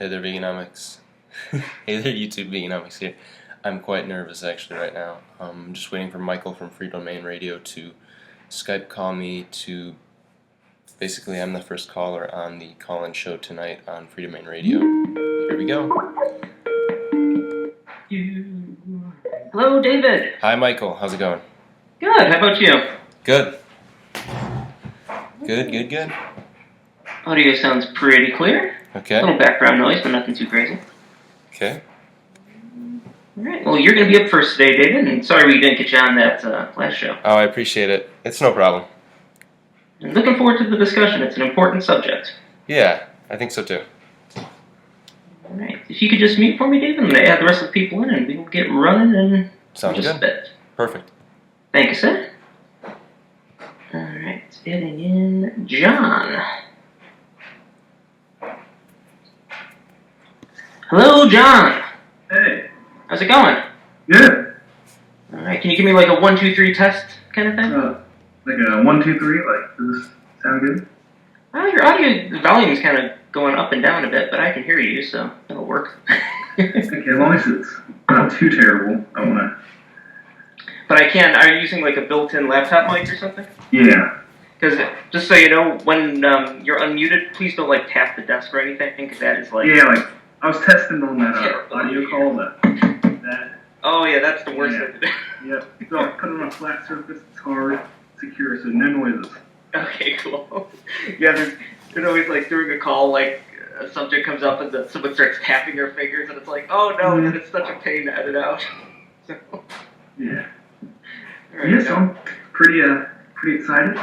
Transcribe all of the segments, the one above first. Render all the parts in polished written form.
Hey there, Veganomics. Hey there, YouTube Veganomics here. I'm quite nervous actually right now. I'm just waiting for Michael from Freedomain Radio to Skype call me to... Basically, I'm the first caller on the call-in show tonight on Freedomain Radio. Here we go. Hello, David. Hi, Michael. How's it going? Good. How about you? Good. Good. Audio sounds pretty clear. Okay. A little background noise, but nothing too crazy. Okay. All right. Well, you're going to be up first today, David, and sorry we didn't get you on that last show. Oh, I appreciate it. It's no problem. I'm looking forward to the discussion. It's an important subject. Yeah, I think so too. All right. If you could just mute for me, David, I'm going to add the rest of the people in, and we will get running in Sounds just good. a bit. Perfect. Thank you, sir. All right. Adding in John. Hello, John. Hey. How's it going? Good. All right. Can you give me like a 1, 2, 3 test kind of thing? Like a 1, 2, 3. Like, does this sound good? Your audio volume is kind of going up and down a bit, but I can hear you, so it'll work. Okay, as long as it's not too terrible. I wanna. But I can. Are you using like a built-in laptop mic or something? Yeah. Because just so you know, when you're unmuted, please don't like tap the desk or anything, because that is like. Yeah, like I was testing on that audio call that. Oh yeah, that's the worst Yeah. thing to do. Yep. So I put it on a flat surface. It's hard, secure, so no noises. Okay, cool. Yeah, there's always like during a call, like a subject comes up and then someone starts tapping their fingers, and it's like, oh no, and it's such a pain to edit out. So. Yeah. All right, Yes, I'm pretty excited.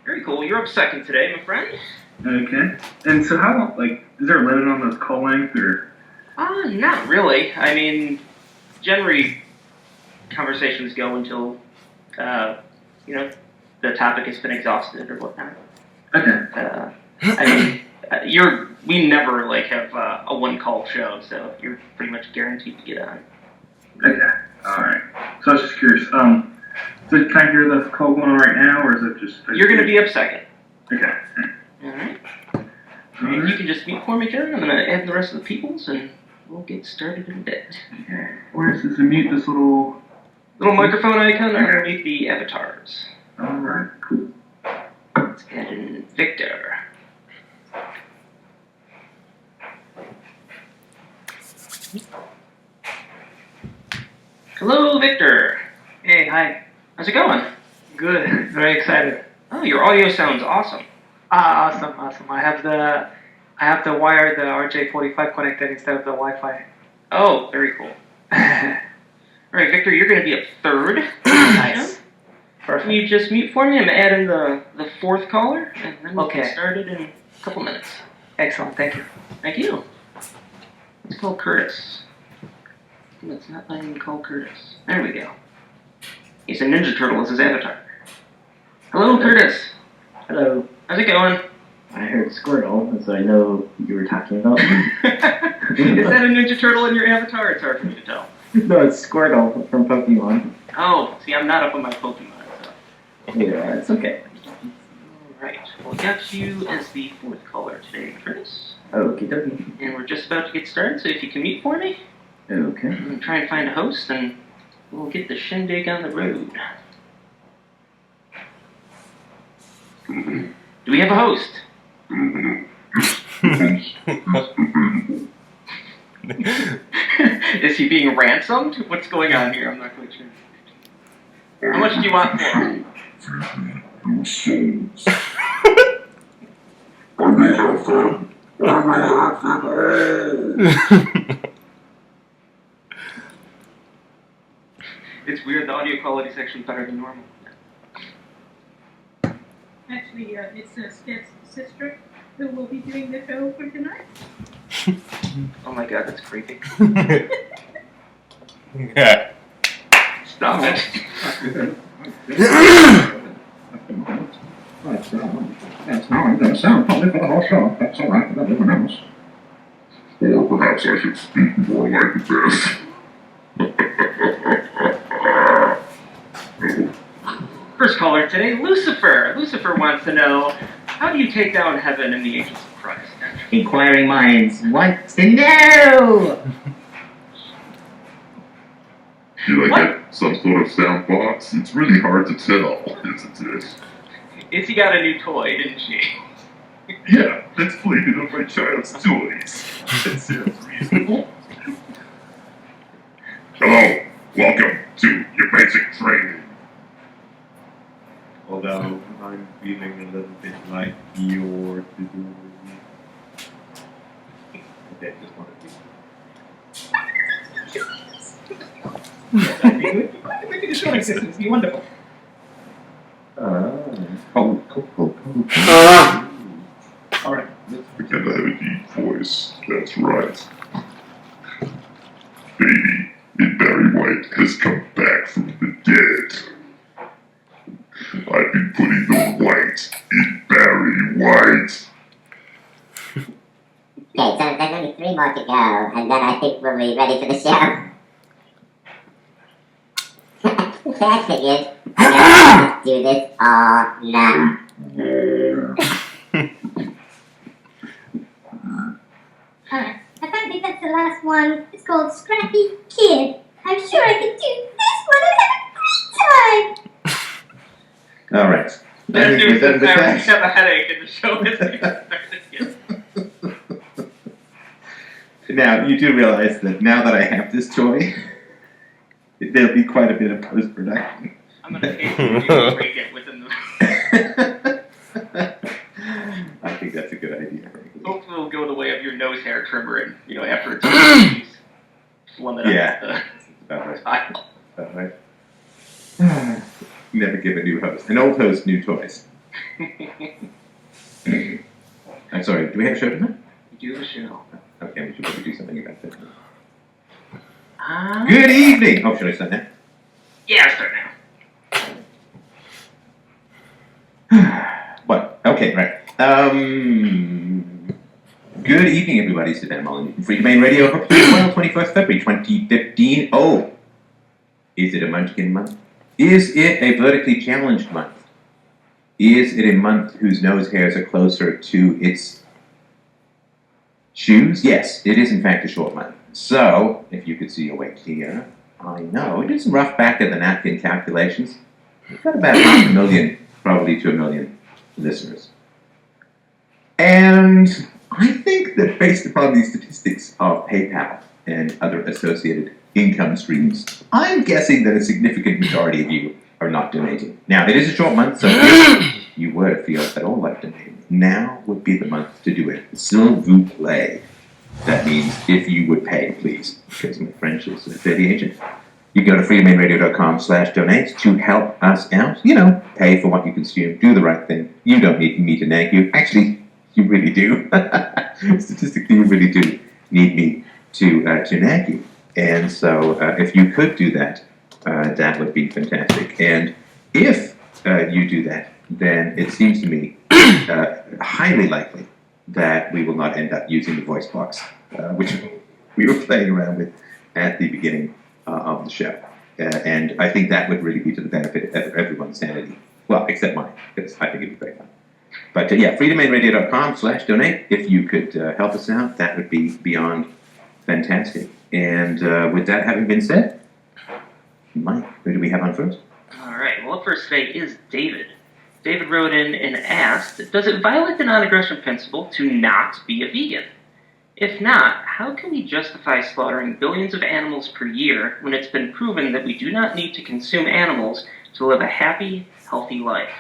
Very cool. You're up second today, my friend. Okay. And so how long? Like, is there a limit on those call length or? Not really. I mean, generally, conversations go until, the topic has been exhausted or whatnot. Okay. We never like have a one-call show, so you're pretty much guaranteed to get on. Okay. All right. So I was just curious. So can I hear the call going on right now, or is it just? You're going to be up second. Okay. All right. If you can just mute for me, John, I'm going to add the rest of the peoples, and we'll get started in a bit. Okay. Where is this? Mute this little Microphone icon underneath the avatars. All right. Cool. Let's add in Victor. Hello, Victor. Hey, hi. How's it going? Good. Very excited. Oh, your audio sounds awesome. Awesome. I have the wire, the RJ45 connected instead of the Wi-Fi. Oh, very cool. All right, Victor, you're going to be up third. Nice. Perfect. Can you just mute for me? I'm adding the fourth caller, and then we'll get Okay. started in a couple minutes. Excellent. Thank you. Thank you. Let's call Curtis. Let's not let him call Curtis. There we go. He's a Ninja Turtle as his avatar. Hello, Curtis. Hello. How's it going? I heard Squirtle, so I know you were talking about me. Is that a Ninja Turtle in your avatar? It's hard for me to tell. No, it's Squirtle from Pokemon. Oh, see, I'm not up on my Pokemon, so. Yeah, it's okay. Alright, well, I got you as the fourth caller today, Curtis. Okie dokie. And we're just about to get started, so if you can mute for me, Okay. I'm going to try and find a host, and we'll get the shindig on the road. Do we have a host? Is he being ransomed? What's going on here? I'm not quite sure. How much do you want for him? It's weird, the audio quality is actually better than normal. Actually, it's Steph's sister who will be doing the show for tonight. Oh my god, that's creepy. Yeah. Stop it. That's how I'm going to sound probably for the whole show. That's all right, but everyone else. Or perhaps I should speak more like this. First caller today, Lucifer. Lucifer wants to know, how do you take down heaven in the ages of Christ? Inquiring minds want to know! Did I get some sort of sound box? It's really hard to tell, isn't it? Izzy got a new toy, didn't she? Yeah, let's play it on my child's toys. That sounds reasonable. Hello, welcome to your basic training. Although I'm feeling a little bit like you're doing. Okay, just wanted to. Yes, I think we could just show existence. It'd be wonderful. Cool. Alright, let's pretend I have a deep voice. That's right. Baby in Barry White has come back from the dead. I've been putting the white in Barry White. Okay, so there's only 3 more to go, and then I think we'll be ready for the show. So I figured, let's do this all now. Alright, I think that's the last one. It's called Scrappy Kid. I'm sure I can do this one and have a great time! Alright. Bad news Done is with I that. have a headache and the show isn't even started yet. Now, you do realize that now that I have this toy, there'll be quite a bit of post-production. I'm gonna pay for you to break it within the... I think that's a good idea. Hopefully it'll go the way of your nose hair trimmer and, after it's released, one that Yeah. About right. tile. About right. Never give a new host. An old host, new toys. I'm sorry, do we have a show tonight? Do the show. Okay, we should probably do something about that. Uh, Good evening! Oh, should I start now? Yeah, start now. What? Okay, right. Good evening, everybody. Sit down, Molly. Freedomain Radio. Hope you're doing well. 21st February 2015. Oh, is it a Munchkin month? Is it a vertically challenged month? Is it a month whose nose hairs are closer to its shoes? Yes, it is in fact a short month. So, if you could see your way here, I know, we did some rough back of the napkin calculations. We've got about 500,000, probably to 1 million listeners. And I think that based upon the statistics of PayPal and other associated income streams, I'm guessing that a significant majority of you are not donating. Now, it is a short month, so if you were to feel at all like donating, now would be the month to do it. S'il vous plaît. That means if you would pay, please, because my French is very ancient. You go to freedomainradio.com/donate to help us out. Pay for what you consume, do the right thing. You don't need me to nag you. Actually, you really do. Statistically, you really do need me to nag you. And so if you could do that, that would be fantastic. And if you do that, then it seems to me highly likely that we will not end up using the voice box, which we were playing around with at the beginning of the show. And I think that would really be to the benefit of everyone's sanity. Well, except mine, because I think it'd be very fun. But yeah, freedomainradio.com/donate. If you could help us out, that would be beyond fantastic. And with that having been said, Mike, who do we have on first? Alright, well, up first today is David. David wrote in and asked, does it violate the non-aggression principle to not be a vegan? If not, how can we justify slaughtering billions of animals per year when it's been proven that we do not need to consume animals to live a happy, healthy life?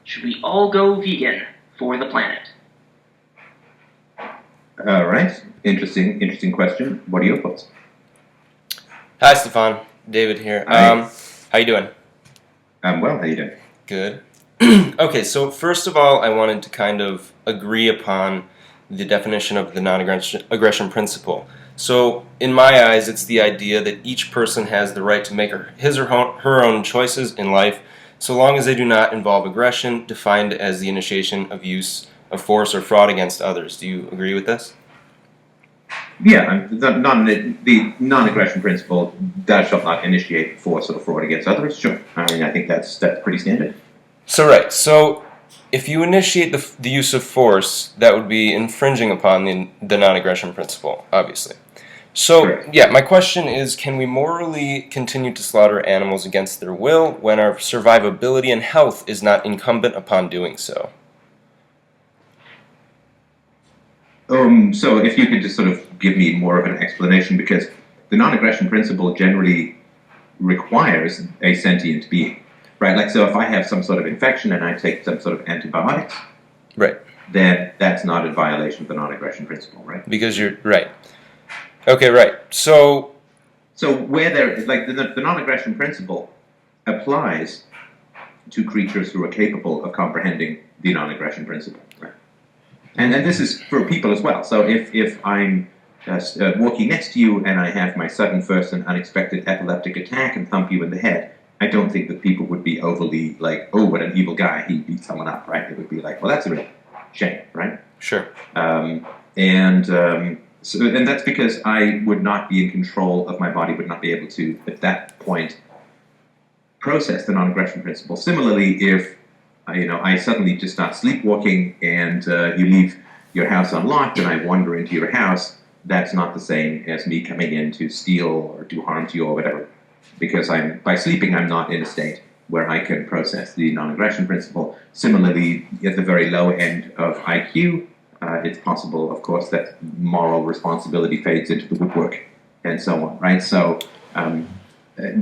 Should we all go vegan for the planet? All right. Interesting question. What are your thoughts? Hi, Stefan. David here. Hi. How you doing? I'm well. How you doing? Good. Okay, so first of all, I wanted to kind of agree upon the definition of the non-aggression principle. So, in my eyes, it's the idea that each person has the right to make his or her own choices in life, so long as they do not involve aggression, defined as the initiation of use of force or fraud against others. Do you agree with this? Yeah, the non-aggression principle, thou shalt not initiate force or fraud against others. Sure. I mean, I think that's pretty standard. So if you initiate the use of force, that would be infringing upon the non-aggression principle, obviously. So, Correct. yeah, my question is, can we morally continue to slaughter animals against their will when our survivability and health is not incumbent upon doing so? So if you could just sort of give me more of an explanation, because the non-aggression principle generally requires a sentient being, right? Like, so if I have some sort of infection and I take some sort of antibiotics, Right. then that's not a violation of the non-aggression principle, right? Because you're right. Okay, right. So where there, like, the non-aggression principle applies to creatures who are capable of comprehending the non-aggression principle, right? And this is for people as well. So if I'm walking next to you and I have my sudden first and unexpected epileptic attack and thump you in the head, I don't think that people would be overly like, oh, what an evil guy, he beat someone up, right? It would be like, well, that's a real shame, right? Sure. And that's because I would not be in control of my body, would not be able to, at that point, process the non-aggression principle. Similarly, if I suddenly just start sleepwalking and you leave your house unlocked and I wander into your house, that's not the same as me coming in to steal or do harm to you or whatever. Because by sleeping, I'm not in a state where I can process the non-aggression principle. Similarly, at the very low end of IQ, it's possible, of course, that moral responsibility fades into the woodwork and so on, right? So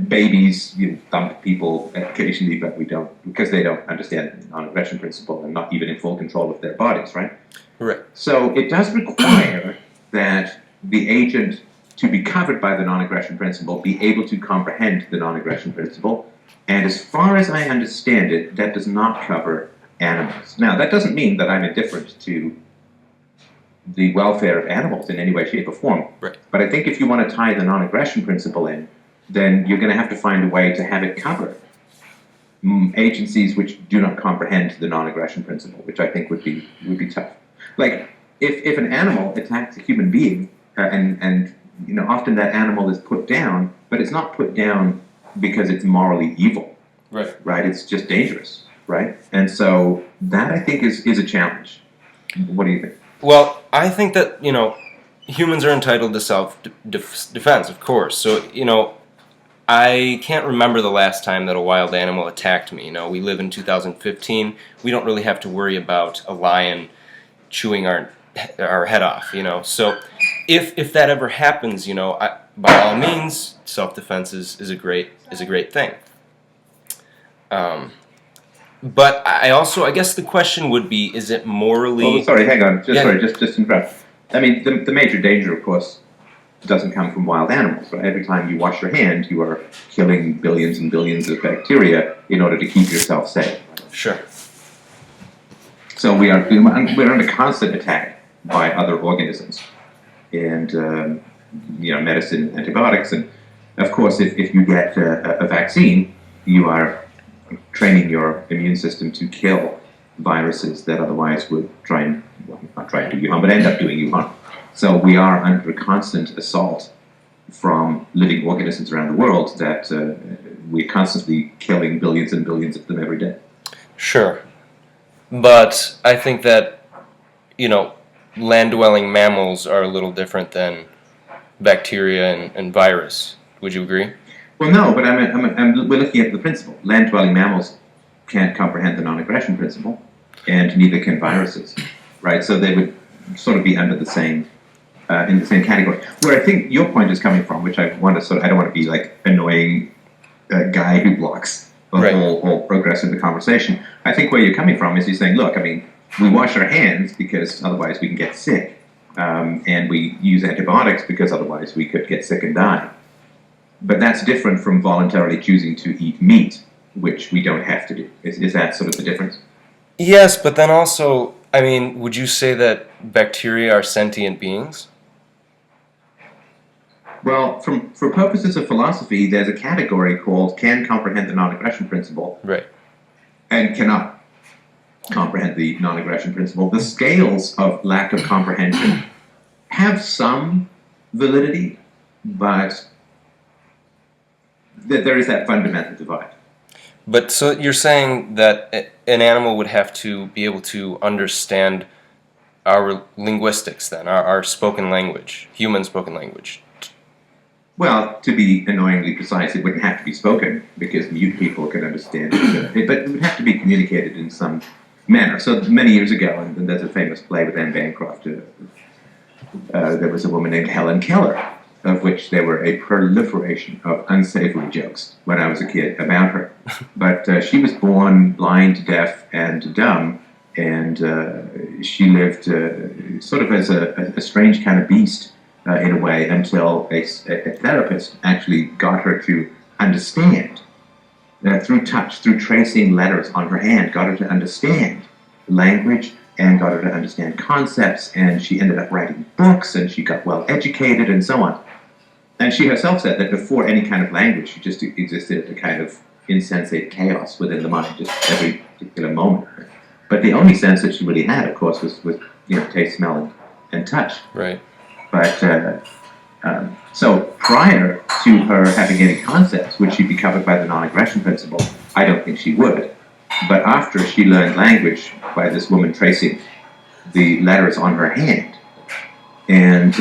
babies thump people occasionally, but we don't, because they don't understand the non-aggression principle and not even in full control of their bodies, right? Right. So it does require that the agent, to be covered by the non-aggression principle, be able to comprehend the non-aggression principle. And as far as I understand it, that does not cover animals. Now, that doesn't mean that I'm indifferent to the welfare of animals in any way, shape, or form. Right. But I think if you want to tie the non-aggression principle in, then you're going to have to find a way to have it cover agencies which do not comprehend the non-aggression principle, which I think would be tough. Like, if an animal attacks a human being, and often that animal is put down, but it's not put down because it's morally evil. Right. Right? It's just dangerous, right? And so that, I think, is a challenge. What do you think? Well, I think that, humans are entitled to self-defense, of course. So, I can't remember the last time that a wild animal attacked me. We live in 2015. We don't really have to worry about a lion chewing our head off, So if that ever happens, by all means, self-defense is a great thing. But I guess the question would be, is it morally... Oh, sorry, hang on. Just interrupt. I mean, the major danger, of course, doesn't come from wild animals. Right? Every time you wash your hand, you are killing billions and billions of bacteria in order to keep yourself safe. Sure. So we're under constant attack by other organisms, and medicine, antibiotics, and of course, if you get a vaccine, you are training your immune system to kill viruses that otherwise would not try and do you harm, but end up doing you harm. So we are under constant assault from living organisms around the world that we're constantly killing billions and billions of them every day. Sure. But I think that, land-dwelling mammals are a little different than bacteria and virus. Would you agree? Well, no, but we're looking at the principle. Land-dwelling mammals can't comprehend the non-aggression principle, and neither can viruses, right? So they would sort of be under the same, in the same category. Where I think your point is coming from, which I don't want to be like annoying guy who blocks all progress in the conversation. I think where you're coming from is you're saying, look, we wash our hands because otherwise we can get sick, and we use antibiotics because otherwise we could get sick and die. But that's different from voluntarily choosing to eat meat, which we don't have to do. Is that sort of the difference? Yes, but then also, would you say that bacteria are sentient beings? Well, for purposes of philosophy, there's a category called can comprehend the non-aggression principle, right, and cannot comprehend the non-aggression principle. The scales of lack of comprehension have some validity, but there is that fundamental divide. But so you're saying that an animal would have to be able to understand our linguistics then, our spoken language, human spoken language. Well, to be annoyingly precise, it wouldn't have to be spoken, because mute people can understand it, but it would have to be communicated in some manner. So many years ago, and there's a famous play with Anne Bancroft, there was a woman named Helen Keller, of which there were a proliferation of unsavory jokes when I was a kid about her. But she was born blind, deaf, and dumb, and she lived sort of as a strange kind of beast in a way, until a therapist actually got her to understand through touch, through tracing letters on her hand, got her to understand language and got her to understand concepts, and she ended up writing books, and she got well educated, and so on. And she herself said that before any kind of language, she just existed as a kind of insensate chaos within the mind, just every particular moment. But the only sense that she really had, of course, was taste, smell, and touch. Right. But so prior to her having any concepts, would she be covered by the non-aggression principle? I don't think she would. But after she learned language by this woman tracing the letters on her hand, and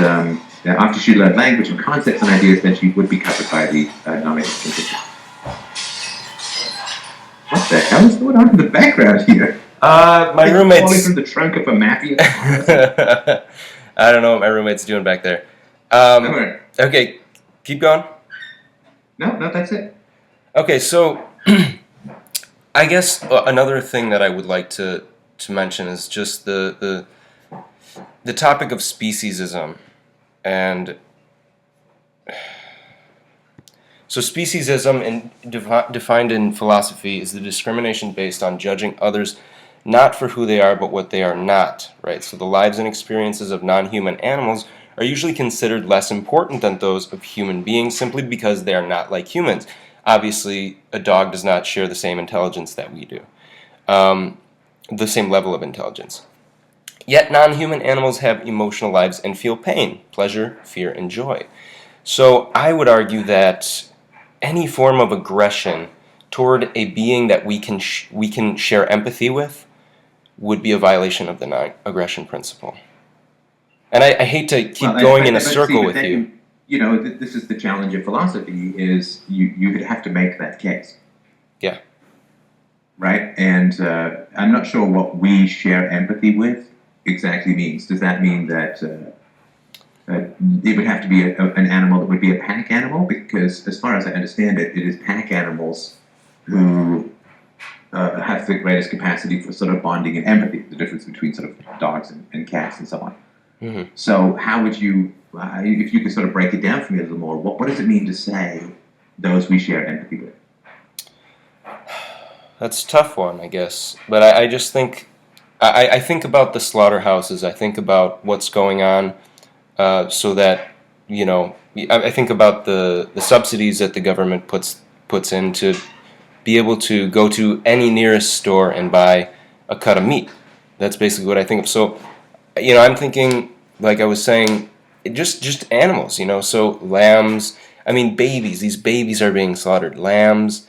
after she learned language and concepts and ideas, then she would be covered by the non-aggression principle. What the hell is going on in the background here? My roommate's falling from the trunk of a mafia. I don't know what my roommate's doing back there. Okay, keep going. No, that's it. Okay, so I guess another thing that I would like to mention is just the topic of speciesism. And so speciesism, defined in philosophy, is the discrimination based on judging others not for who they are, but what they are not, right? So the lives and experiences of non-human animals are usually considered less important than those of human beings simply because they are not like humans. Obviously, a dog does not share the same intelligence that we do, the same level of intelligence. Yet non-human animals have emotional lives and feel pain, pleasure, fear, and joy. So I would argue that any form of aggression toward a being that we can share empathy with would be a violation of the non-aggression principle. And I hate to keep going in a circle with you. This is the challenge of philosophy, is you would have to make that case. Yeah. Right? And I'm not sure what we share empathy with exactly means. Does that mean that it would have to be an animal that would be a pack animal? Because as far as I understand it, it is pack animals who have the greatest capacity for sort of bonding and empathy, the difference between sort of dogs and cats and so on. Mm-hmm. So how would you, if you could sort of break it down for me a little more, what does it mean to say those we share empathy with? That's a tough one, I guess. But I just think, I think about the slaughterhouses. I think about what's going on so that, I think about the subsidies that the government puts in to be able to go to any nearest store and buy a cut of meat. That's basically what I think of. So, I'm thinking, like I was saying, just animals, so lambs, babies. These babies are being slaughtered. Lambs,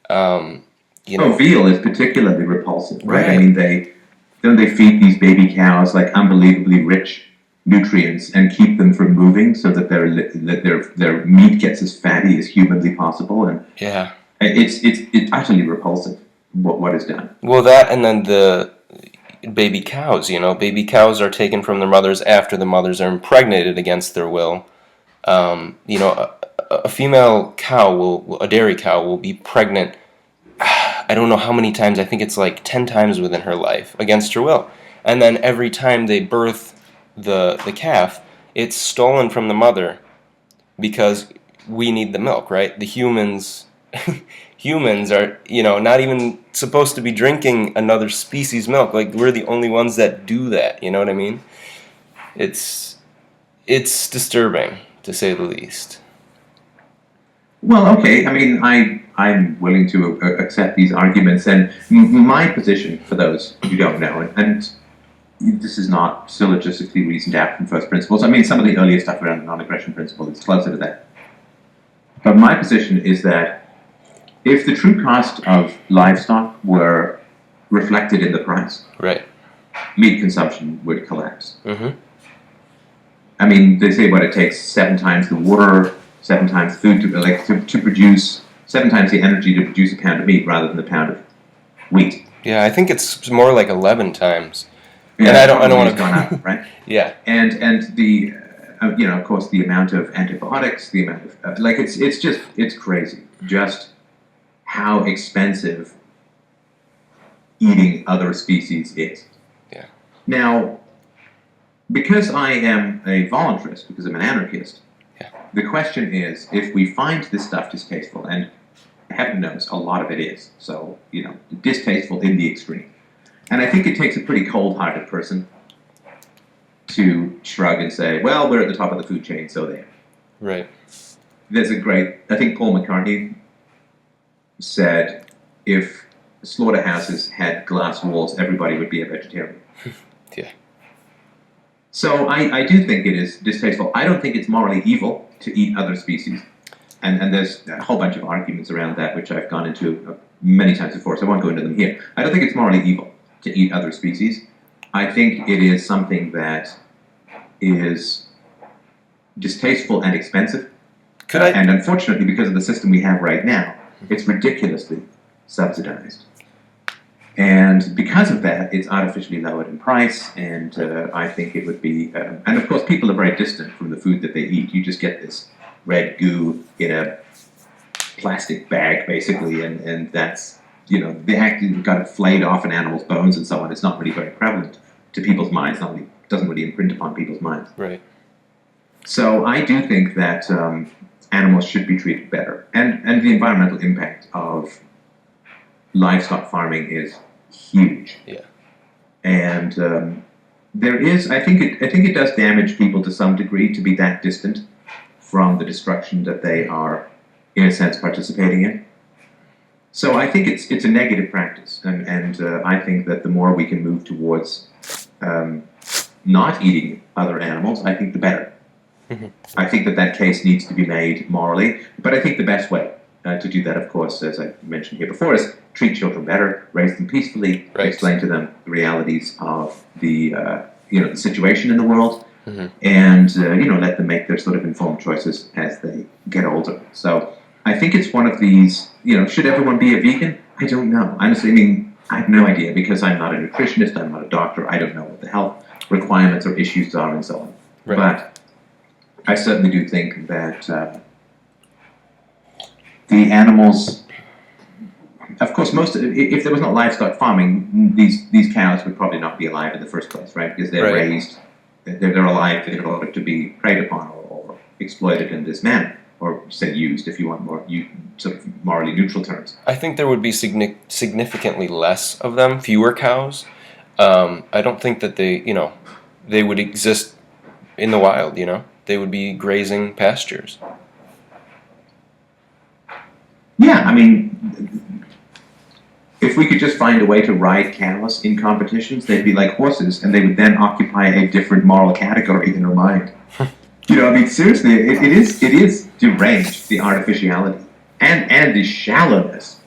veal is particularly repulsive, right? Right. They feed these baby cows like unbelievably rich nutrients and keep them from moving so that their meat gets as fatty as humanly possible, and yeah, it's utterly repulsive what is done. Well, that, and then the baby cows. Baby cows are taken from their mothers after the mothers are impregnated against their will. A female cow a dairy cow will be pregnant. I don't know how many times. I think it's like 10 times within her life against her will. And then every time they birth the calf, it's stolen from the mother because we need the milk, right? The humans are, not even supposed to be drinking another species' milk. Like, we're the only ones that do that, you know what I mean? It's disturbing, to say the least. Well, okay. I'm willing to accept these arguments, and my position, for those who don't know, and this is not syllogistically reasoned out from first principles. Some of the earlier stuff around the non-aggression principle is closer to that. But my position is that if the true cost of livestock were reflected in the price, Right. meat consumption would collapse. Mm-hmm. I mean, they say what it takes 7 times the water, 7 times food to produce, 7 times the energy to produce a pound of meat rather than a pound of wheat. Yeah, I think it's more like 11 times. Yeah, and I don't want to gone up, right? Yeah. And the of course, the amount of antibiotics, the amount of it's crazy. Just how expensive eating other species is. Yeah. Now, because I am a voluntarist, because I'm an anarchist, the question is, if we find this stuff distasteful, and heaven knows a lot of it is, so, distasteful in the extreme. And I think it takes a pretty cold-hearted person to shrug and say, well, we're at the top of the food chain, so there. Right. I think Paul McCartney said, if slaughterhouses had glass walls, everybody would be a vegetarian. Yeah. So I do think it is distasteful. I don't think it's morally evil to eat other species. And there's a whole bunch of arguments around that, which I've gone into many times before, so I won't go into them here. I don't think it's morally evil to eat other species. I think it is something that is distasteful and expensive. And unfortunately, because of the system we have right now, it's ridiculously subsidized. And because of that, it's artificially lowered in price, and I think it would be... and of course, people are very distant from the food that they eat. You just get this red goo in a plastic bag, basically, and that's, they actually got it flayed off an animal's bones and so on. It's not really very prevalent to people's minds. Doesn't really imprint upon people's minds. Right. So I do think that animals should be treated better. And the environmental impact of livestock farming is huge. Yeah. And there is, I think it does damage people to some degree to be that distant from the destruction that they are, in a sense, participating in. So I think it's a negative practice, and I think that the more we can move towards not eating other animals, I think the better. Mm-hmm. I think that case needs to be made morally, but I think the best way to do that, of course, as I mentioned here before, is treat children better, raise them peacefully, explain to them the realities of the the situation in the world, and let them make their sort of informed choices as they get older. So I think it's one of these. Should everyone be a vegan? I don't know. Honestly, I mean, I have no idea because I'm not a nutritionist, I'm not a doctor, I don't know what the health requirements or issues are and so on. Right. But I certainly do think that the animals, of course, if there was not livestock farming, these cows would probably not be alive in the first place, right? Because they're raised, they're alive in order to be preyed upon or exploited in this manner, or say used, if you want more sort of morally neutral terms. I think there would be significantly less of them, fewer cows. I don't think that they would exist in the wild. They would be grazing pastures. Yeah, I mean, if we could just find a way to ride cows in competitions, they'd be like horses, and they would then occupy a different moral category in our mind. I mean, seriously, it is deranged, the artificiality and the shallowness.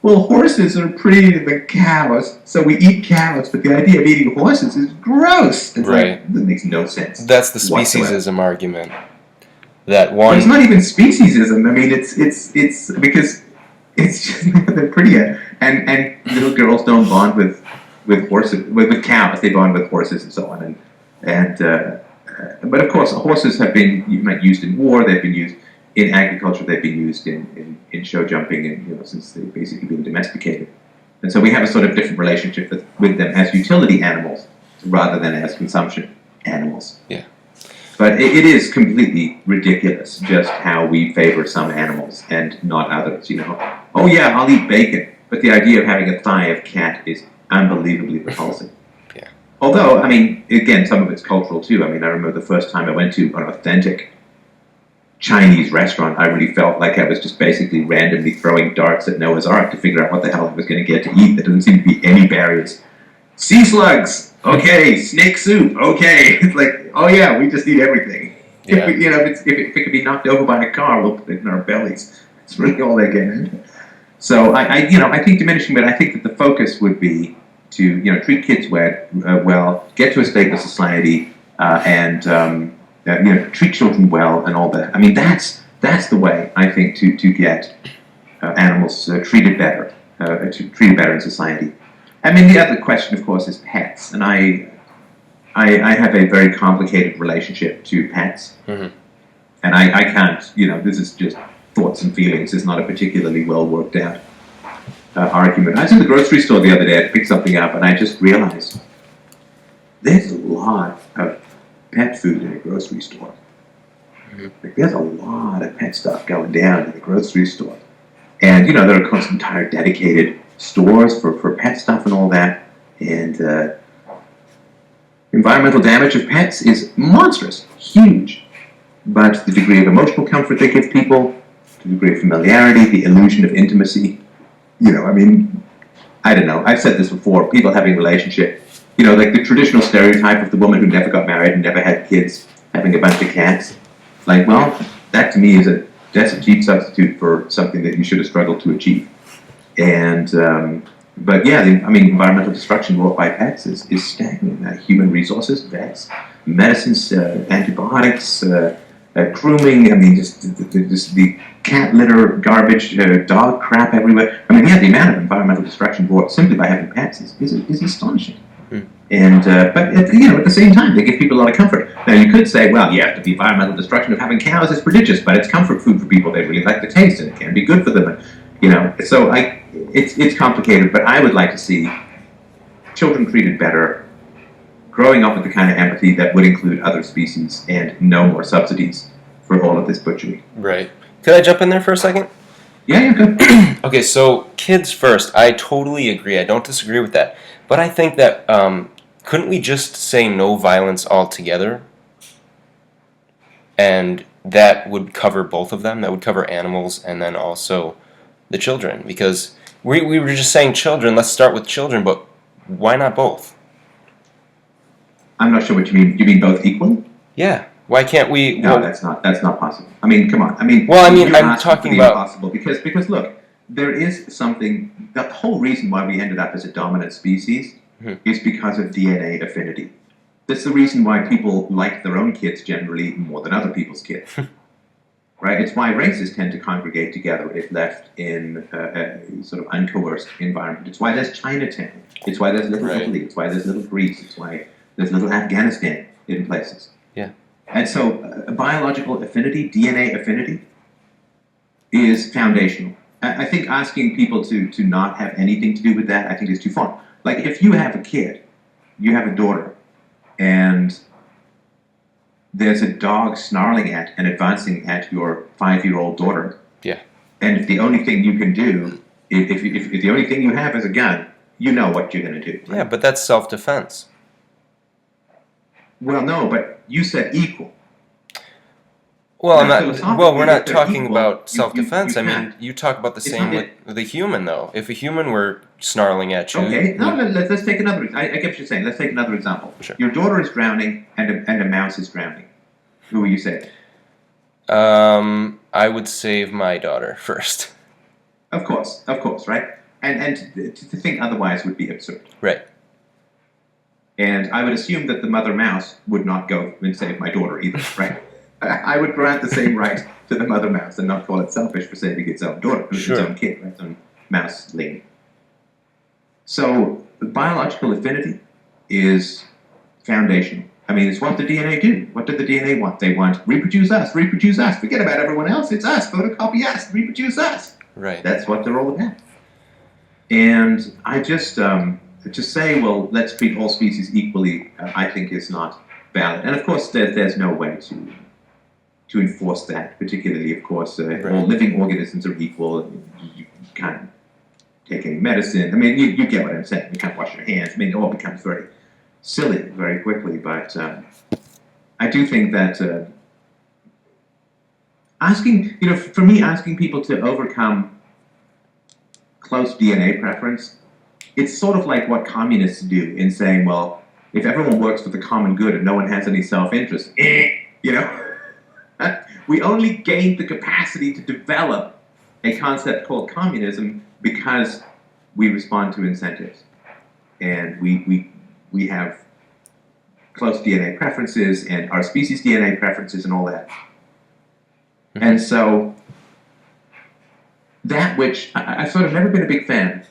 Well, horses are prettier than cows, so we eat cows, but the idea of eating horses is gross. It's right. That makes no sense. That's the speciesism argument. That one. But it's not even speciesism. I mean, it's because it's just they're prettier, and little girls don't bond with horses with cows. They bond with horses and so on, but of course, horses have been used in war. They've been used in agriculture. They've been used in show jumping, and since they've basically been domesticated. And so we have a sort of different relationship with them as utility animals rather than as consumption animals. Yeah. But it is completely ridiculous just how we favor some animals and not others. Oh yeah, I'll eat bacon, but the idea of having a thigh of cat is unbelievably repulsive. Yeah. Although, I mean, again, some of it's cultural too. I mean, I remember the first time I went to an authentic Chinese restaurant, I really felt like I was just basically randomly throwing darts at Noah's Ark to figure out what the hell I was going to get to eat. There doesn't seem to be any barriers. Sea slugs, okay. Snake soup, okay. It's like, oh yeah, we just eat everything. Yeah. If it could be knocked over by a car, we'll put it in our bellies. It's really all they get into. So I think diminishing, but I think that the focus would be to treat kids well, get to a stable society, and treat children well and all that. I mean that's the way I think to get animals treated better in society. I mean the other question, of course, is pets, and I have a very complicated relationship to pets, Mm-hmm. and I can't. This is just thoughts and feelings. It's not a particularly well worked out argument. I was in the grocery store the other day to pick something up, and I just realized there's a lot of pet food in a grocery store. Mm-hmm. Like, there's a lot of pet stuff going down in the grocery store. And, there are, of course, entire dedicated stores for pet stuff and all that. And environmental damage of pets is monstrous, huge. But the degree of emotional comfort they give people, the degree of familiarity, the illusion of intimacy, I don't know. I've said this before. People having a relationship, like the traditional stereotype of the woman who never got married and never had kids, having a bunch of cats. Like, well, that to me that's a cheap substitute for something that you should have struggled to achieve. And, but yeah, environmental destruction wrought by pets is staggering. Human resources, vets, medicines, antibiotics, grooming. Just the cat litter, garbage, dog crap everywhere. The amount of environmental destruction brought simply by having pets is astonishing. And but at the same time, they give people a lot of comfort. Now you could say, well, yeah, the environmental destruction of having cows is prodigious, but it's comfort food for people. They really like the taste, and it can be good for them. So it's complicated. But I would like to see children treated better, growing up with the kind of empathy that would include other species, and no more subsidies for all of this butchery. Right. Could I jump in there for a second? Yeah, good. Okay, so kids first. I totally agree. I don't disagree with that. But I think that couldn't we just say no violence altogether? And that would cover both of them. That would cover animals and then also the children. Because we were just saying children. Let's start with children, but why not both? I'm not sure what you mean. You mean both equal? Yeah. Why can't we? No, that's not possible. Come on. I'm talking about impossible because look, there is something. The whole reason why we ended up as a dominant species is because of DNA affinity. That's the reason why people like their own kids generally more than other people's kids. Right? It's why races tend to congregate together if left in a sort of uncoerced environment. It's why there's Chinatown. It's why there's little Italy. It's why there's little Greece. It's why there's little Afghanistan in places. Yeah. And so biological affinity, DNA affinity, is foundational. I think asking people to not have anything to do with that, I think is too far. Like if you have a kid, you have a daughter, and there's a dog snarling at and advancing at your 5-year-old daughter. Yeah. And if the only thing you can do, if the only thing you have is a gun, you know what you're going to do. Right? Yeah, but that's self-defense. Well, no, but you said equal. Well, we're not talking equal, about self-defense. you you talk about the same with the human, though. If a human were snarling at you... Okay, no, let's take another... I get what you're saying. Let's take another example. Sure. Your daughter is drowning, and a mouse is drowning. Who will you save? I would save my daughter first. Of course, right? And to think otherwise would be absurd. Right. And I would assume that the mother mouse would not go and save my daughter either, right? I would grant the same right to the mother mouse and not call it selfish for saving its own daughter, its own kid, right? Its own mouseling. So biological affinity is foundational. It's what the DNA do. What did the DNA want? They want reproduce us. Forget about everyone else. It's us. Photocopy us. Reproduce us. Right. That's what they're all about. And I just to say, well, let's treat all species equally, I think is not valid. And of course, there's no way to enforce that. Particularly, of course, all living organisms are equal. You can't take any medicine. You get what I'm saying. You can't wash your hands. It all becomes very silly very quickly. But I do think that asking people to overcome close DNA preference, it's sort of like what communists do in saying, well, if everyone works for the common good and no one has any self-interest, we only gained the capacity to develop a concept called communism because we respond to incentives, and we have close DNA preferences and our species DNA preferences and all that. And so that which I've sort of never been a big fan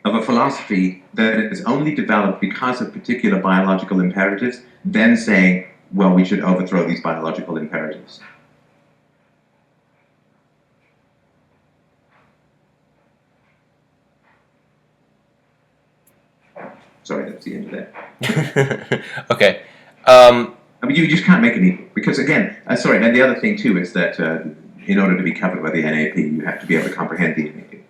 of a philosophy that is only developed because of particular biological imperatives, then saying, well, we should overthrow these biological imperatives. Sorry, that's the end of that. Okay. I mean, you just can't make it equal. Because again, sorry, and the other thing too is that in order to be covered by the NAP, you have to be able to comprehend the NAP.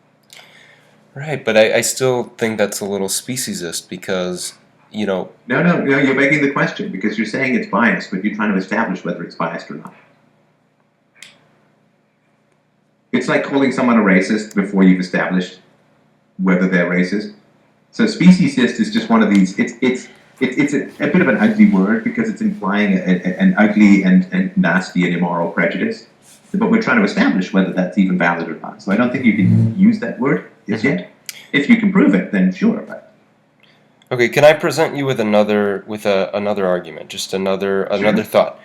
Right, but I still think that's a little speciesist because, you know... No, you're making the question because you're saying it's biased, but you're trying to establish whether it's biased or not. It's like calling someone a racist before you've established whether they're racist. So speciesist is just one of these, it's a bit of an ugly word because it's implying an ugly and nasty and immoral prejudice. But we're trying to establish whether that's even valid or not. So I don't think you can use that word as yet. If you can prove it, then sure. But Okay, can I present you with another argument, just another thought?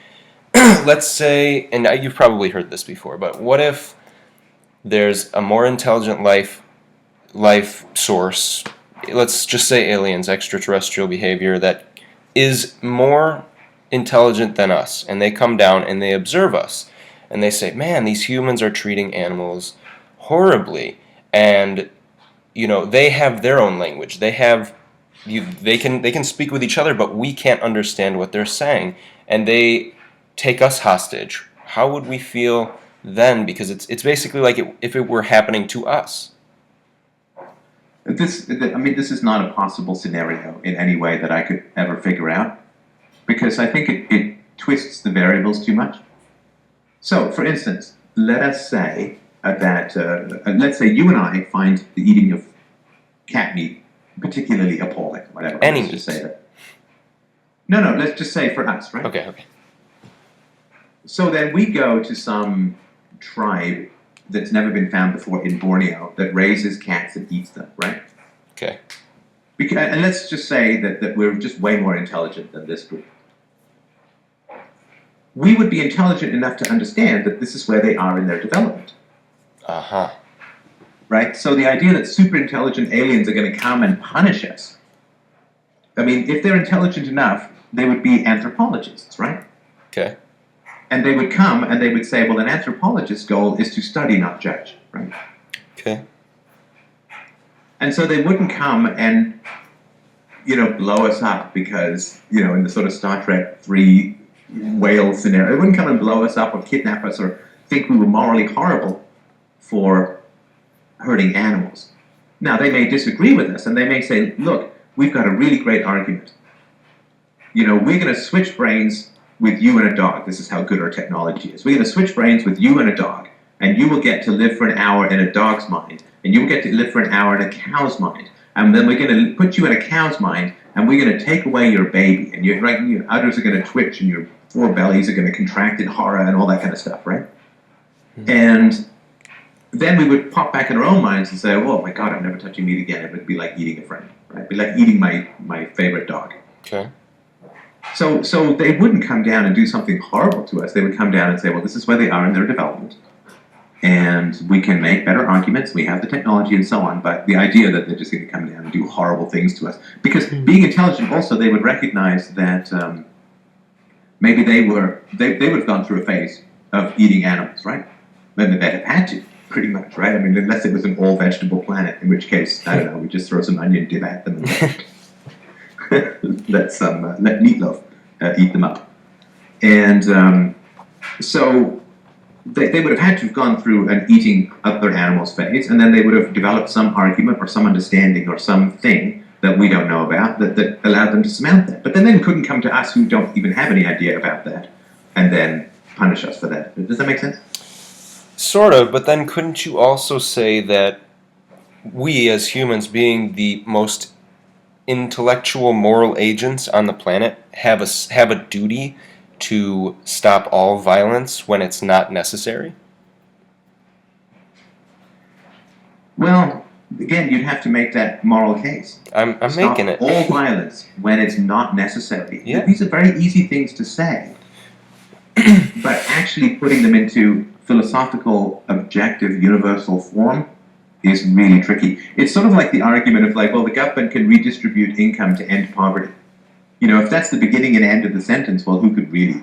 Let's say, and you've probably heard this before, but what if there's a more intelligent life source, let's just say aliens, extraterrestrial behavior, that is more intelligent than us, and they come down and they observe us, and they say, man, these humans are treating animals horribly, and you know, they have their own language. They can speak with each other, but we can't understand what they're saying, and they take us hostage. How would we feel then? Because it's basically like if it were happening to us. this is not a possible scenario in any way that I could ever figure out, because I think it twists the variables too much. So, for instance, let us say let's say you and I find the eating of cat meat particularly appalling, whatever. Any let's meat. just say that. No, let's just say for us, right? Okay. So then we go to some tribe that's never been found before in Borneo that raises cats and eats them, right? Okay. And let's just say that we're just way more intelligent than this group. We would be intelligent enough to understand that this is where they are in their development. Uh-huh. Right? So the idea that super intelligent aliens are going to come and punish us, I mean, if they're intelligent enough, they would be anthropologists, right? Okay. And they would come and they would say, well, an anthropologist's goal is to study, not judge, right? Okay. And so they wouldn't come and, blow us up because, in the sort of Star Trek 3 whale scenario, they wouldn't come and blow us up or kidnap us or think we were morally horrible for hurting animals. Now, they may disagree with us and they may say, look, we've got a really great argument. We're going to switch brains with you and a dog. This is how good our technology is. We're going to switch brains with you and a dog, and you will get to live for an hour in a dog's mind, and you will get to live for an hour in a cow's mind. And then we're going to put you in a cow's mind, and we're going to take away your baby, and your udders are going to twitch, and your four bellies are going to contract in horror, and all that kind of stuff, right? Mm-hmm. And then we would pop back in our own minds and say, oh my God, I'm never touching meat again. It would be like eating a friend, right? It'd be like eating my favorite dog. Okay. So they wouldn't come down and do something horrible to us. They would come down and say, well, this is where they are in their development. And we can make better arguments. We have the technology and so on. But the idea that they're just going to come down and do horrible things to us. Because being intelligent also, they would recognize that maybe they would have gone through a phase of eating animals, right? Then they'd have had to, pretty much, right? I mean, unless it was an all-vegetable planet, in which case, I don't know, we just throw some onion dip at them and let meatloaf eat them up. And so they would have had to have gone through an eating other animals phase, and then they would have developed some argument or some understanding or something that we don't know about that allowed them to surmount that. But then they couldn't come to us who don't even have any idea about that and then punish us for that. Does that make sense? Sort of, but then couldn't you also say that we as humans, being the most intellectual moral agents on the planet, have a duty to stop all violence when it's not necessary? Well, again, you'd have to make that moral case. I'm Stop making it. all violence when it's not necessary. Yeah. These are very easy things to say, but actually putting them into philosophical, objective, universal form is really tricky. It's sort of like the argument of like, well, the government can redistribute income to end poverty. You know, if that's the beginning and end of the sentence, well, who could really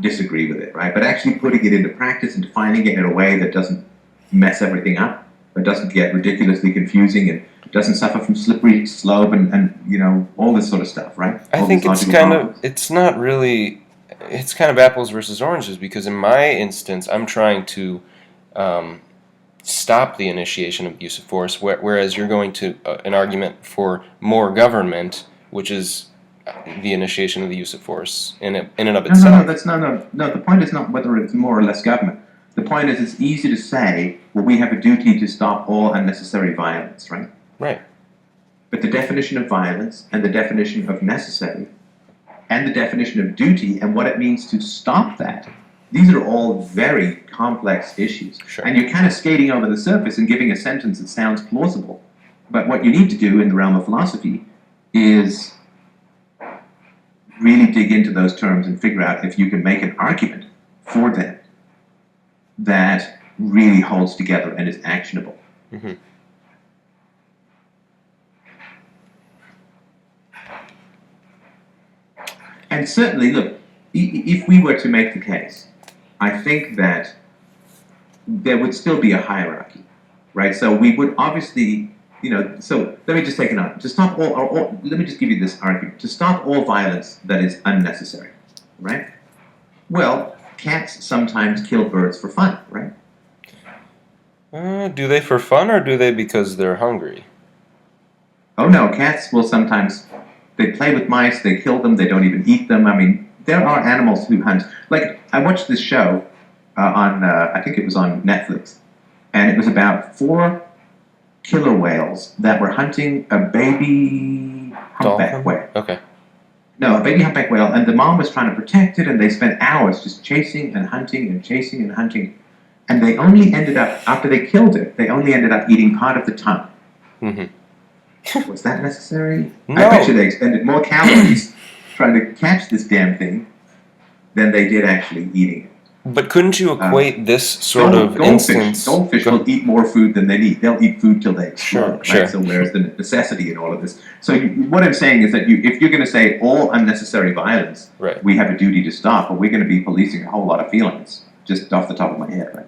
disagree with it, right? But actually putting it into practice and defining it in a way that doesn't mess everything up, or doesn't get ridiculously confusing, and doesn't suffer from slippery slope and you know, all this sort of stuff, right? I All think these it's logical kind problems. of, it's not really, it's kind of apples versus oranges, because in my instance, I'm trying to stop the initiation of use of force, whereas you're going to an argument for more government, which is the initiation of the use of force in and of itself. No. The point is not whether it's more or less government. The point is, it's easy to say, well, we have a duty to stop all unnecessary violence, right? Right. But the definition of violence and the definition of necessary and the definition of duty and what it means to stop that, these are all very complex issues. Sure. And you're kind of skating over the surface and giving a sentence that sounds plausible. But what you need to do in the realm of philosophy is really dig into those terms and figure out if you can make an argument for them that really holds together and is actionable. Mm-hmm. And certainly, look, if we were to make the case, I think that there would still be a hierarchy, right? So we would obviously, you know, so let me just take an argument. To stop let me just give you this argument. To stop all violence that is unnecessary, right? Well, cats sometimes kill birds for fun, right? Do they for fun, or do they because they're hungry? Oh no, cats will sometimes, they play with mice, they kill them, they don't even eat them. I mean, there are animals who hunt. Like, I watched this show on, I think it was on Netflix, and it was about 4 killer whales that were hunting a baby humpback whale. Okay. No, a baby humpback whale, and the mom was trying to protect it, and they spent hours just chasing and hunting and chasing and hunting. And they only ended up, after they killed it, they only ended up eating part of the tongue. Mm-hmm. Was that necessary? No. I bet you they expended more calories trying to catch this damn thing than they did actually eating it. But couldn't you equate this sort of instance? Goldfish will eat more food than they need. They'll eat food till they explode. Sure. So where's the necessity in all of this? So what I'm saying is that if you're going to say all unnecessary violence, Right. we have a duty to stop, or we're going to be policing a whole lot of feelings, just off the top of my head, right?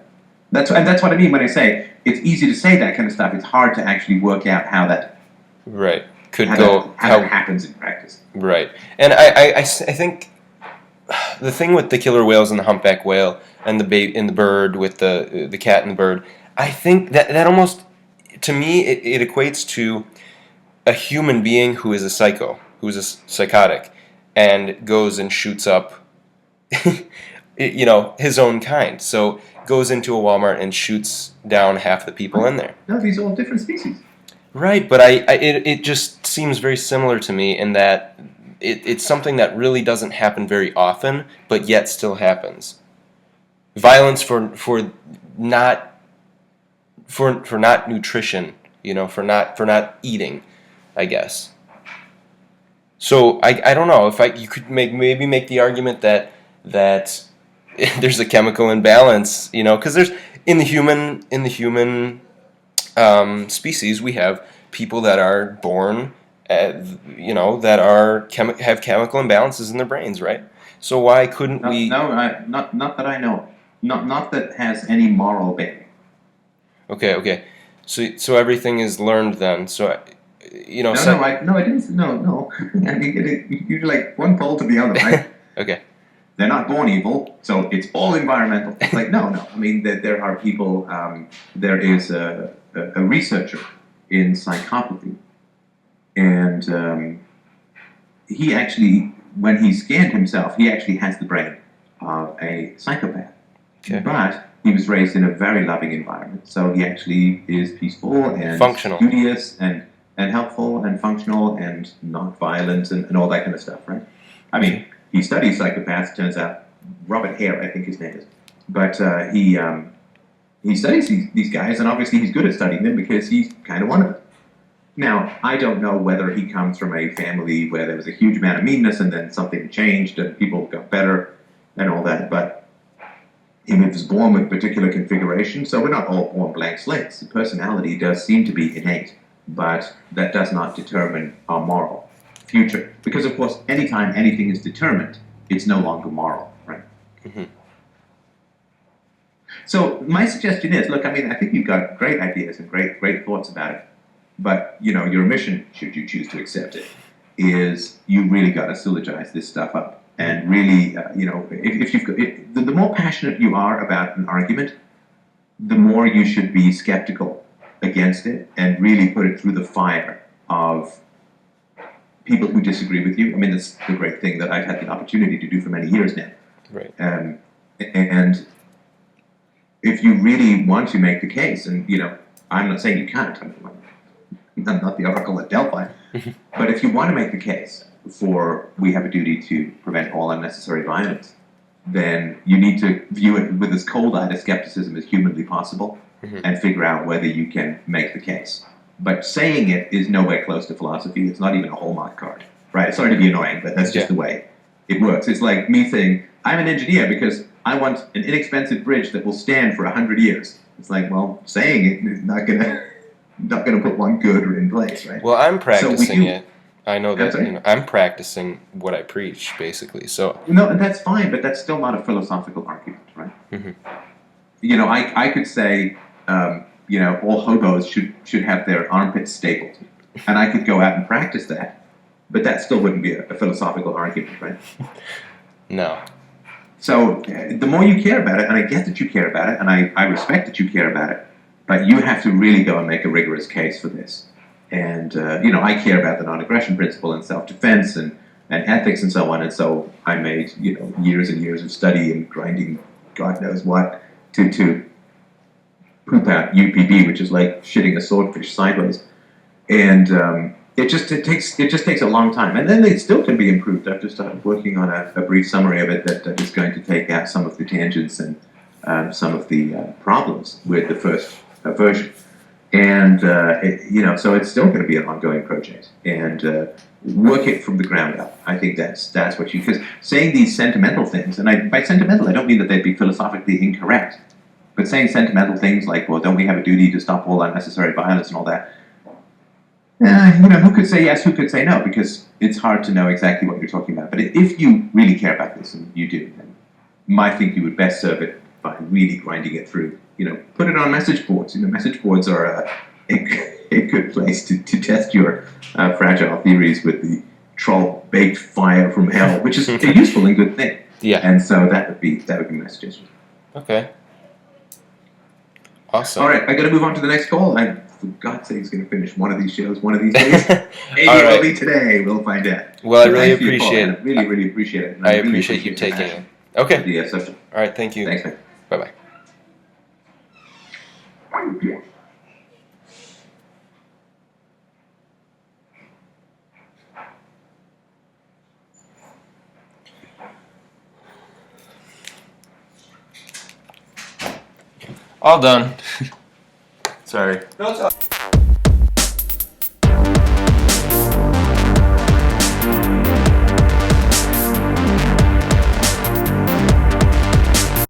That's what I mean when I say it's easy to say that kind of stuff. It's hard to actually work out how that Right. Could how go that, how that happens in practice. Right. And I think the thing with the killer whales and the humpback whale and the bird with the cat and the bird, I think that almost, to me, it equates to a human being who is a psycho, who is a psychotic, and goes and shoots up, you know, his own kind. So goes into a Walmart and shoots down half the people in there. No, these are all different species. Right, but it just seems very similar to me in that it's something that really doesn't happen very often, but yet still happens. Violence for not nutrition, you know, for not eating, I guess. So I don't know if you could maybe make the argument that there's a chemical imbalance, you know, because there's in the human species, we have people that are born, you know, that have chemical imbalances in their brains, right? So why couldn't we? No, not that I know. Not that has any moral bearing. Okay. So everything is learned then. So, you know. I didn't. No. I mean, you're like one pole to the other, right? Okay. They're not born evil, so it's all environmental. It's like, no. I mean, there are people, there is a researcher in psychopathy, and he actually, when he scanned himself, he actually has the brain of a psychopath. Okay. But he was raised in a very loving environment, so he actually is peaceful and functional, studious and helpful and functional and not violent and all that kind of stuff, right? I mean, he studies psychopaths, turns out. Robert Hare, I think his name is. But he studies these guys, and obviously he's good at studying them because he's kind of one of them. Now, I don't know whether he comes from a family where there was a huge amount of meanness and then something changed and people got better and all that, but he was born with a particular configuration, so we're not all born blank slates. The personality does seem to be innate, but that does not determine our moral future. Because, of course, anytime anything is determined, it's no longer moral, right? Mm-hmm. So my suggestion is, look, I mean, I think you've got great ideas and great thoughts about it. But, your mission, should you choose to accept it, is you really got to syllogize this stuff up. And really, if you've got, the more passionate you are about an argument, the more you should be skeptical against it and really put it through the fire of people who disagree with you. I mean, that's the great thing that I've had the opportunity to do for many years now. Right. And if you really want to make the case, and, I'm not saying you can't, I'm not the oracle at Delphi, but if you want to make the case for we have a duty to prevent all unnecessary violence, then you need to view it with as cold-eyed a skepticism as humanly possible and figure out whether you can make the case. But saying it is nowhere close to philosophy. It's not even a Hallmark card, right? Sorry to be annoying, but that's just the way it works. It's like me saying, I'm an engineer because I want an inexpensive bridge that will stand for 100 years. It's like, well, saying it is not gonna put one girder in place, right? Well, I'm practicing it. I know that That's right. I'm practicing what I preach, basically. So No, that's fine, but that's still not a philosophical argument, right? I could say, all hobos should have their armpits stapled, and I could go out and practice that, but that still wouldn't be a philosophical argument, right? No. So the more you care about it, and I get that you care about it, and I respect that you care about it, but you have to really go and make a rigorous case for this. And, I care about the non-aggression principle and self-defense and ethics and so on, and so I made, years and years of study and grinding God knows what to poop out UPB, which is like shitting a swordfish sideways. And it just takes a long time. And then it still can be improved. I've just started working on a brief summary of it that is going to take out some of the tangents and some of the problems with the first version. And, so it's still going to be an ongoing project. And work it from the ground up. I think that's what because saying these sentimental things, and by sentimental, I don't mean that they'd be philosophically incorrect, but saying sentimental things like, well, don't we have a duty to stop all unnecessary violence and all that? Who could say yes, who could say no, because it's hard to know exactly what you're talking about. But if you really care about this, and you do, then I think you would best serve it by really grinding it through. Put it on message boards. Message boards are a good place to test your fragile theories with the troll-baked fire from hell, which is a useful and good thing. Yeah. And so that would be my suggestion. Okay. Awesome. All right, I got to move on to the next call. I, for God's sake, is going to finish one of these shows one of these days. Maybe All it right. will be today. We'll find out. Well, I But really thanks for your call, appreciate man. it. Really, really appreciate it. And I really appreciate you your taking passion it. Okay. for the subject. All right. Thank you. Thanks, man. Bye-bye. All done. Sorry. No, it's all